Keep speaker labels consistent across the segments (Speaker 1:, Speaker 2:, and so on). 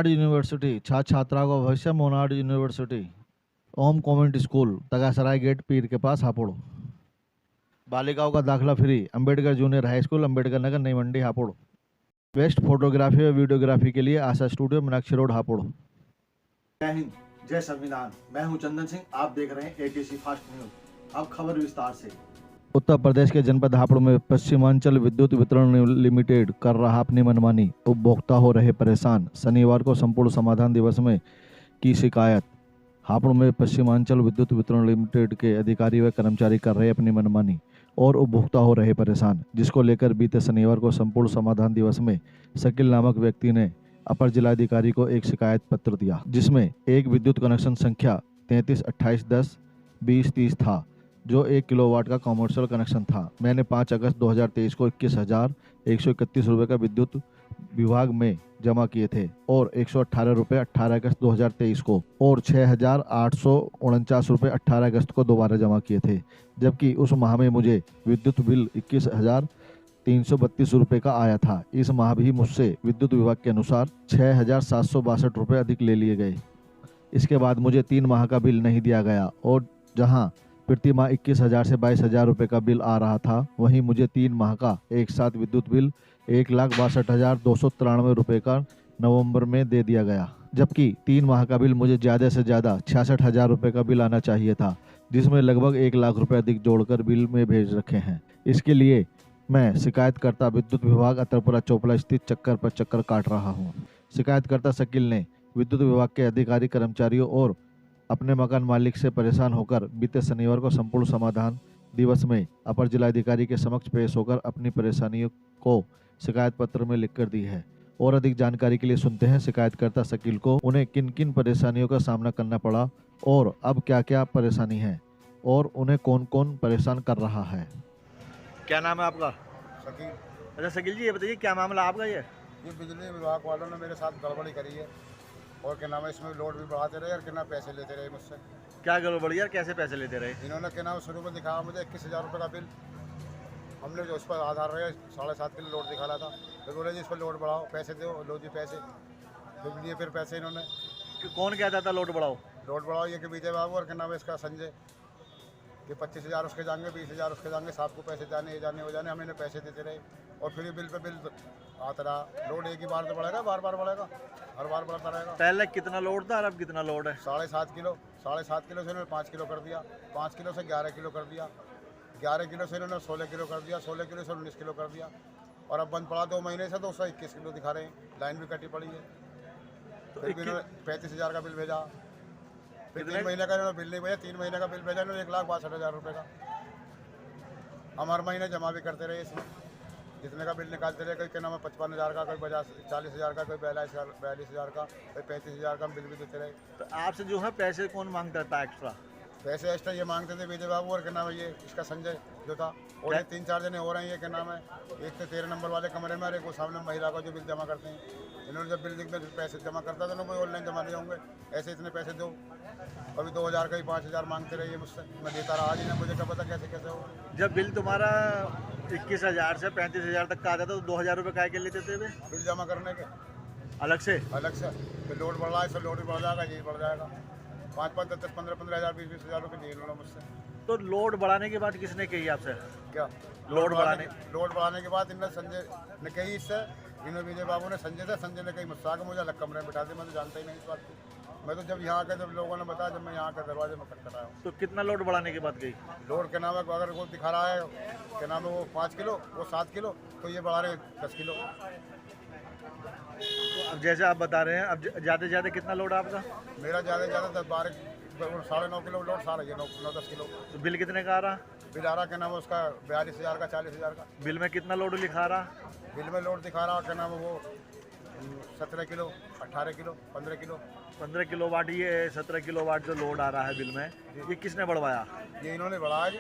Speaker 1: Monod university छात्र छात्रा का भविष्य Monad university Om convent school तगासराय गेट पीर के पास हापुड़। बालिकाओं का दाखिला free Ambedkar junior high school Ambedkar Nagar नई मंडी हापुड़। बेस्ट फोटोग्राफी और वीडियोग्राफी के लिए आशा स्टूडियो मीनाक्षी रोड हापुड़।
Speaker 2: जय हिंद, जय संविधान। मैं हूं चंदन सिंह, आप देख रहे हैं एटीसी फास्ट न्यूज। अब खबर विस्तार से।
Speaker 1: उत्तर प्रदेश के जनपद हापुड़ में पश्चिमांचल विद्युत वितरण लिमिटेड कर रहा अपनी मनमानी, उपभोक्ता हो रहे परेशान। शनिवार को संपूर्ण समाधान दिवस में की शिकायत। हापुड़ में पश्चिमांचल विद्युत वितरण लिमिटेड के अधिकारी व कर्मचारी कर रहे अपनी मनमानी और उपभोक्ता हो रहे परेशान, जिसको लेकर बीते शनिवार को संपूर्ण समाधान दिवस में शकील नामक व्यक्ति ने अपर जिलाधिकारी को एक शिकायत पत्र दिया, जिसमें एक विद्युत कनेक्शन संख्या 3328102030 था, जो 1 किलोवाट का कॉमर्शियल कनेक्शन था। मैंने 5 अगस्त 2023 को 21,131 रुपये का विद्युत विभाग में जमा किए थे और 118 रुपये 18 अगस्त 2023 को और 6,849 रुपये 18 अगस्त को दोबारा जमा किए थे, जबकि उस माह में मुझे विद्युत बिल 21,332 रुपये का आया था। इस माह भी मुझसे विद्युत विभाग के अनुसार 6,762 रुपये अधिक ले लिए गए। इसके बाद मुझे 3 माह का बिल नहीं दिया गया और जहां प्रति माह 21,000 से 22,000 रुपये का बिल आ रहा था, वहीं मुझे 3 माह का एक साथ विद्युत बिल 1,62,293 रुपये का नवंबर में दे दिया गया, जबकि 3 माह का बिल मुझे ज़्यादा से ज़्यादा 66,000 रुपये का बिल आना चाहिए था, जिसमें लगभग 1 लाख रुपये अधिक जोड़कर बिल में भेज रखे हैं। इसके लिए मैं शिकायतकर्ता विद्युत विभाग अतरपुरा चोपड़ा स्थित चक्कर पर चक्कर काट रहा हूँ। शिकायतकर्ता शकील ने विद्युत विभाग के अधिकारी कर्मचारियों और अपने मकान मालिक से परेशान होकर बीते शनिवार को संपूर्ण समाधान दिवस में अपर जिलाधिकारी के समक्ष पेश होकर अपनी परेशानियों को शिकायत पत्र में लिखकर दी है। और अधिक जानकारी के लिए सुनते हैं शिकायतकर्ता शकील को उन्हें किन किन परेशानियों का सामना करना पड़ा और अब क्या क्या परेशानी है और उन्हें कौन कौन परेशान कर रहा है। क्या नाम है आपका?
Speaker 3: शकील।
Speaker 1: अच्छा शकील जी, ये बताइए क्या मामला आपका? ये
Speaker 3: बिजली विभाग वालों ने मेरे साथ गड़बड़ी करी है और क्या नाम है, इसमें लोड भी बढ़ाते रहे और क्या नाम पैसे लेते रहे मुझसे।
Speaker 1: क्या गड़बड़ी यार, कैसे पैसे लेते रहे?
Speaker 3: इन्होंने क्या नाम शुरू में दिखाया मुझे 21,000 रुपये का बिल। हमने जो उस पर आधार रहे 7.5 किलो लोड दिखा रहा था, फिर बोले जी इस पर लोड बढ़ाओ, पैसे दो, लो जी पैसे फिर लिए। फिर पैसे इन्होंने
Speaker 1: कौन कहता था लोड बढ़ाओ?
Speaker 3: लोड बढ़ाओ ये कि विजय बाबू और क्या नाम है इसका संजय, कि 25,000 उसके जाएंगे, 20,000 उसके जाएंगे, साहब को पैसे जाने ये जाने हो जाने। हम इन्हें पैसे देते रहे और फिर बिल पे बिल आता रहा। लोड एक ही बार तो बढ़ेगा, बार बार बढ़ेगा, हर बार बढ़ता रहेगा।
Speaker 1: पहले कितना लोड था और अब कितना लोड है?
Speaker 3: 7.5 किलो। 7.5 किलो से इन्होंने 5 किलो कर दिया, 5 किलो से 11 किलो कर दिया, 11 किलो से इन्होंने 16 किलो कर दिया, 16 किलो से 19 किलो कर दिया और अब बंद पड़ा 2 महीने से 221 किलो दिखा रहे हैं। लाइन भी कटी पड़ी है। तो फिर इन्होंने 35,000 का बिल भेजा, फिर 3 महीने का इन्होंने बिल नहीं भेजा, 3 महीने का बिल भेजा इन्होंने 1,62,000 रुपये का। हम हर महीने जमा भी करते रहे इसमें, जितने का बिल निकालते रहे। कोई क्या नाम है 55,000 का, कोई 40,000 का, कोई 42,000 का, कोई 35,000 का बिल भी देते रहे।
Speaker 1: तो आपसे जो है पैसे कौन मांगता था एक्स्ट्रा?
Speaker 3: पैसे एक्स्ट्रा ये मांगते थे विजय बाबू और क्या नाम है ये इसका संजय जो था। और ये 3-4 जने हो रहे हैं, ये क्या नाम है, एक तो 13 नंबर वाले कमरे में और एक वो सामने महिला का जो बिल जमा करते हैं। इन्होंने जब बिल में पैसे जमा करता था ना, कोई ऑनलाइन जमा नहीं होंगे, ऐसे इतने पैसे दो। कभी 2,000 कभी 5,000 मांगते रहिए मुझसे, मैं देता रहा। आज इन्हें मुझे क्या पता कैसे कैसे हो।
Speaker 1: जब बिल तुम्हारा 21,000 से 35,000 तक का आता था तो 2,000 रुपये काय के लेते थे वे?
Speaker 3: बिल जमा करने के
Speaker 1: अलग से?
Speaker 3: अलग से। फिर लोड बढ़ रहा है, इससे लोड भी बढ़ जाएगा, यही बढ़ जाएगा। 5-5, 10-10, 15-15,000, 20-20,000 रुपये लिए इन्होंने मुझसे।
Speaker 1: तो लोड बढ़ाने के बाद किसने कही आपसे?
Speaker 3: क्या
Speaker 1: लोड
Speaker 3: बढ़ाने के बाद इन्होंने संजय ने कही इससे, इन्होंने विजय बाबू ने संजय ने कही मुझसे आगे, मुझे अलग कमरे में बिठा दिया। मैं तो जानता ही नहीं इस बात को। मैं तो जब यहाँ आकर जब लोगों ने बताया, जब मैं यहाँ के दरवाजे में खटखटाया आया हूँ।
Speaker 1: तो कितना लोड बढ़ाने के बाद गई?
Speaker 3: लोड क्या नाम है, अगर वो दिखा रहा है क्या नाम है वो 5 किलो, वो 7 किलो, तो ये बढ़ा रहे 10 किलो।
Speaker 1: तो अब जैसे आप बता रहे हैं, अब ज़्यादा से ज़्यादा कितना लोड आपका?
Speaker 3: मेरा ज़्यादा से ज़्यादा 10-12 9.5 किलो लोड सारा, ये 9-10 किलो।
Speaker 1: तो बिल कितने का आ रहा?
Speaker 3: बिल आ रहा क्या नाम है उसका 42,000 का, 40,000 का।
Speaker 1: बिल में कितना लोड लिखा रहा?
Speaker 3: बिल में लोड दिखा रहा क्या नाम है वो 17 किलो, 18 किलो, 15 किलो।
Speaker 1: 15 किलोवाट। ये 17 किलोवाट जो लोड आ रहा है बिल में, ये किसने बढ़वाया?
Speaker 3: ये इन्होंने बढ़ाया जी।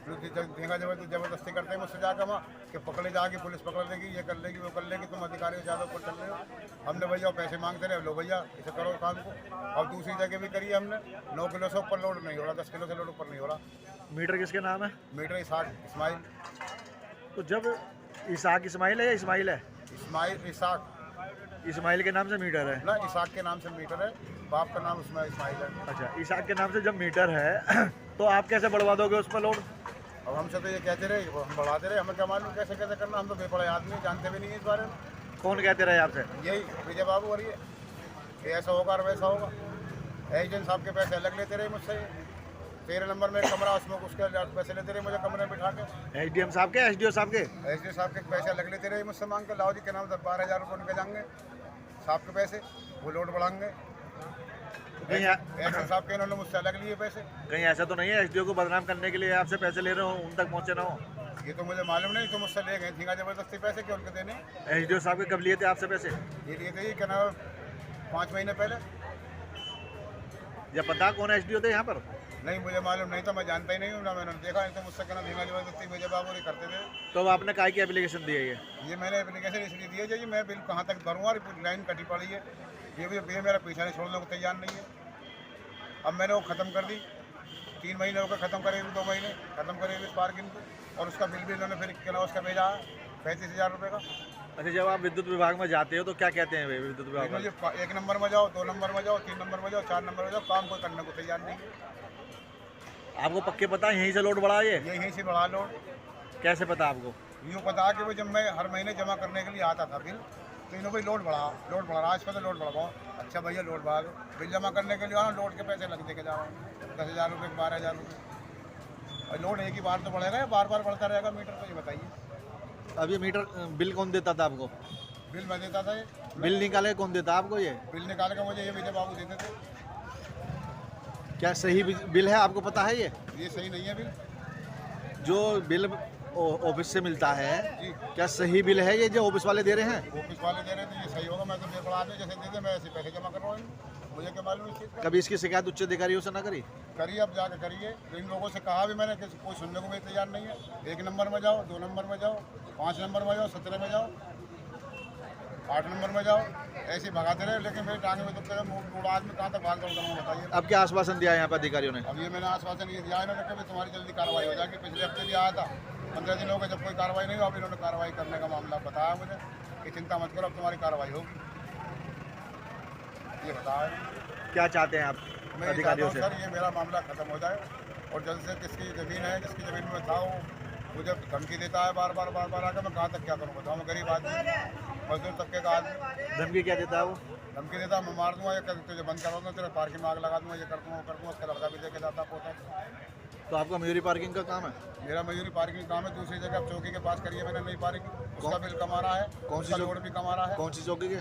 Speaker 3: देखा जबरदस्ती करते हैं मुझसे जाकर वहाँ कि पकड़े जाके पुलिस पकड़ लेगी, ये कर लेगी, वो कर लेगी, तुम अधिकारी ज़्यादा ऊपर चल रहे हो। हमने भैया पैसे मांगते रहे, लो भैया इसे करो काम को। और दूसरी जगह भी करी हमने, 9 किलो से ऊपर लोड नहीं हो रहा, 10 किलो से लोड ऊपर नहीं हो रहा।
Speaker 1: मीटर किसके नाम है?
Speaker 3: मीटर इस्माइल।
Speaker 1: तो जब इसाक इस्माइल है या इस्माइल है?
Speaker 3: इस्माइल इसाक।
Speaker 2: इस्माइल के नाम से मीटर है।
Speaker 3: ना इसाक के नाम से मीटर है, बाप का नाम उसमें इस्माइल है।
Speaker 2: अच्छा, इसाक के नाम से जब मीटर है तो आप कैसे बढ़वा दोगे उस पर लोड?
Speaker 3: अब हमसे तो ये कहते रहे, हम बढ़ाते रहे, हमें क्या मालूम कैसे कैसे करना, हम तो बेपड़े आदमी जानते भी नहीं है इस बारे में।
Speaker 2: कौन कहते रहे आपसे?
Speaker 3: यही विजय बाबू और ये ऐसा होगा और वैसा होगा। एजेंट साहब के पैसे अलग लेते रहे मुझसे। 13 नंबर में कमरा, उसमें उसके पैसे लेते रहे मुझे कमरे में बिठा के।
Speaker 2: एसडीएम साहब के, एसडीओ साहब के?
Speaker 3: एसडीओ साहब के पैसे अलग लेते रहे मुझसे मांग के। लाओ जी के नाम 12,000 रुपये उनके जाएंगे साहब के पैसे, वो लोड बढ़ाएंगे। एसडीओ साहब के इन्होंने मुझसे अलग लिए पैसे।
Speaker 2: कहीं ऐसा तो नहीं है एसडीओ को बदनाम करने के लिए आपसे पैसे ले रहे हो, उन तक पहुंचे ना हो?
Speaker 3: ये तो मुझे मालूम नहीं, तो मुझसे ले गए थी जबरदस्ती पैसे के उनके देने।
Speaker 2: एसडीओ साहब के कब लिए थे आपसे पैसे?
Speaker 3: ये लिए थे क्या नाम 5 महीने पहले।
Speaker 2: या पता कौन एसडीओ थे यहाँ पर?
Speaker 3: नहीं, मुझे मालूम नहीं था, मैं जानता ही नहीं हूँ ना, मैंने देखा नहीं तो मुझसे कहना धीमा जबरदस्ती विजय बाबू नहीं करते थे।
Speaker 2: तो अब आपने काय की एप्लीकेशन दी है?
Speaker 3: ये मैंने एप्लीकेशन इसलिए दी है जी, मैं बिल कहाँ तक भरूँ और लाइन कटी पड़ी है। ये मेरा पीछा नहीं छोड़ने को तैयार नहीं है। अब मैंने वो ख़त्म कर दी, 3 महीने हो गए ख़त्म करे, 2 महीने ख़त्म करे इस पार्किंग को। और उसका बिल भी इन्होंने फिर क्या उसका भेजा 35,000 रुपये का।
Speaker 2: अच्छा, जब आप विद्युत विभाग में जाते हो तो क्या कहते हैं वे विद्युत विभाग वाले?
Speaker 3: 1 नंबर में जाओ, 2 नंबर में जाओ, 3 नंबर में जाओ, 4 नंबर में जाओ, काम कोई करने को तैयार नहीं है।
Speaker 2: आपको पक्के पता है यहीं से लोड बढ़ा ये?
Speaker 3: यहीं से बढ़ा लोड।
Speaker 2: कैसे पता आपको?
Speaker 3: यूँ पता कि वो जब मैं हर महीने जमा करने के लिए आता था बिल, तो इन्होंने भाई लोड बढ़ा आज पर तो लोड बढ़ाओ। अच्छा भैया लोड बढ़ा दो, बिल जमा करने के लिए आओ, लोड के पैसे लग दे के जाओ 10,000 रुपये, 12,000 रुपये। और लोड एक ही बार तो बढ़ेगा या बार बार बढ़ता रहेगा मीटर? तो ये बताइए।
Speaker 2: अब ये मीटर बिल कौन देता था आपको?
Speaker 3: बिल मैं देता था।
Speaker 2: बिल निकाले कौन देता आपको? ये
Speaker 3: बिल निकाल के मुझे ये विजय बाबू देते थे।
Speaker 2: क्या सही बिल है? आपको पता है
Speaker 3: ये सही नहीं है बिल।
Speaker 2: जो बिल ऑफिस से मिलता है
Speaker 3: जी,
Speaker 2: क्या सही बिल है ये जो ऑफिस वाले दे रहे हैं?
Speaker 3: ऑफिस वाले दे रहे थे, ये सही होगा? मैं तो पेपर आदमी जैसे दे दे, मैं ऐसे पैसे जमा कर रहा हूँ, मुझे क्या मालूम इस चीज़ का।
Speaker 2: कभी इसकी शिकायत उच्च अधिकारियों से ना करी?
Speaker 3: करिए, अब जाकर करिए। तो इन लोगों से कहा भी मैंने कि कोई सुनने को भी तैयार नहीं है। 1 नंबर में जाओ, 2 नंबर में जाओ, 5 नंबर में जाओ, 17 में जाओ, 8 नंबर में जाओ, ऐसे भगाते रहे। लेकिन मेरे टांगे में तो बूढ़ा आदमी कहाँ तक भाग दौड़ करूँगा बताइए।
Speaker 2: अब क्या आश्वासन दिया यहाँ पर अधिकारियों ने?
Speaker 3: अब ये मैंने आश्वासन ये दिया इन्होंने कि तुम्हारी जल्दी कार्रवाई हो जाएगी। पिछले हफ्ते भी आया था, 15 दिन हो गए जब कोई कार्रवाई नहीं हुई। अब इन्होंने कार्रवाई करने का मामला बताया मुझे कि चिंता मत करो, अब तुम्हारी कार्रवाई होगी। ये बताया।
Speaker 2: क्या चाहते हैं आप
Speaker 3: मैं
Speaker 2: अधिकारियों से?
Speaker 3: सर ये मेरा मामला ख़त्म हो जाए और जल्द से किसकी ज़मीन है, जिसकी ज़मीन में था वो मुझे धमकी देता है बार बार आकर। मैं कहाँ तक क्या करूँ बताओ? मैं गरीब आदमी, मजदूर तबके का आदमी।
Speaker 2: धमकी क्या देता है वो?
Speaker 3: धमकी देता मैं मार दूंगा, ये तुझे बंद करा दूँगा, तेरे पार्किंग में आग लगा दूँगा, ये कर दूँगा, वो कर दूँगा। उसका लड़का भी लेके जाता पोता।
Speaker 2: तो आपका मयूरी पार्किंग का काम है?
Speaker 3: मेरा मयूरी पार्किंग काम है। दूसरी जगह चौकी के पास करिए मैंने नई पार्किंग, उसका बिल कम आ रहा है,
Speaker 2: कौन सी
Speaker 3: लोड भी कम आ रहा है।
Speaker 2: कौन सी चौकी के?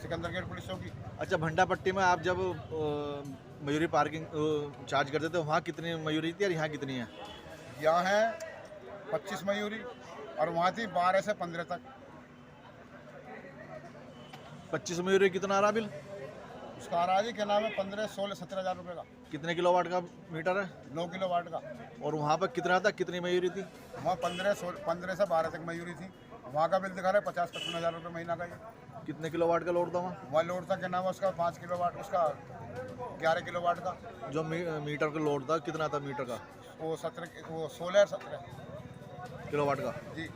Speaker 3: सिकंदर गेट पुलिस चौकी।
Speaker 2: अच्छा, भंडा पट्टी में आप जब मयूरी पार्किंग चार्ज करते थे वहाँ कितनी मयूरी थी और यहाँ कितनी है?
Speaker 3: यहाँ है 25 मयूरी और वहाँ थी 12 से 15 तक।
Speaker 2: 25 मयूरी कितना आ रहा बिल?
Speaker 3: उसका आ रहा है जी क्या नाम है 15, 16, 17,000 रुपये का।
Speaker 2: कितने किलोवाट का मीटर है?
Speaker 3: 9 किलोवाट का।
Speaker 2: और वहाँ पर कितना था, कितनी मयूरी थी?
Speaker 3: वहाँ 15 से 12 तक मयूरी थी। वहाँ का बिल दिखा रहा है 50-55,000 रुपये महीना का। ये
Speaker 2: कितने किलोवाट का लोड था वहाँ?
Speaker 3: वहाँ लोड था क्या नाम है उसका 5 किलोवाट, उसका 11 किलोवाट का।
Speaker 2: जो मीटर का लोड था कितना था मीटर का?
Speaker 3: वो 16
Speaker 2: किलोवाट का।
Speaker 3: जी।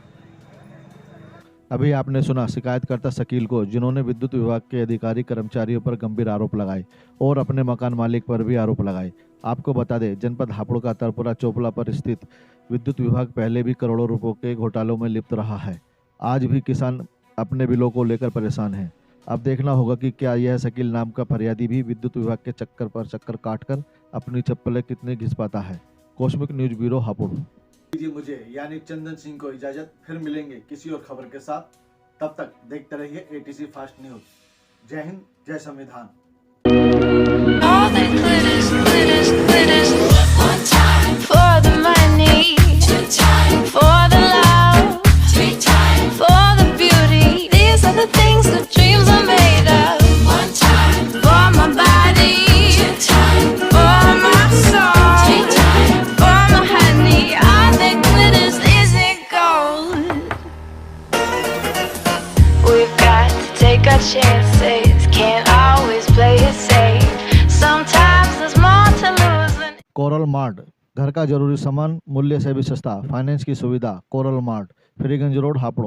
Speaker 1: अभी आपने सुना शिकायतकर्ता शकील को, जिन्होंने विद्युत विभाग के अधिकारी कर्मचारियों पर गंभीर आरोप लगाए और अपने मकान मालिक पर भी आरोप लगाए। आपको बता दें, जनपद हापुड़ का तरपुरा चोपला पर स्थित विद्युत विभाग पहले भी करोड़ों रुपयों के घोटालों में लिप्त रहा है। आज भी किसान अपने बिलों को लेकर परेशान हैं। अब देखना होगा कि क्या यह शकील नाम का फरियादी भी विद्युत विभाग के चक्कर पर चक्कर काटकर अपनी चप्पलें कितने घिस पाता है। Cosmic news bureau Hapur.
Speaker 2: दीजिए मुझे यानी चंदन सिंह को इजाजत। फिर मिलेंगे किसी और खबर के साथ। तब तक देखते रहिए ATC फास्ट न्यूज। जय हिंद, जय संविधान।
Speaker 4: All that glitters, glitters, glitters. One time for the money, 2 times for the love, 3 times for the beauty. These are the things that dreams are made of. 1 time for my body, 2 times for my soul, 3 times for my honey. All that glitters isn't gold. We've got to take our chances. Can't always play it safe. Sometimes there's more to lose than
Speaker 1: coral mart, घर का जरूरी सामान मूल्य से भी सस्ता, finance की सुविधा। Coral mart, Freeganj road, Hapur.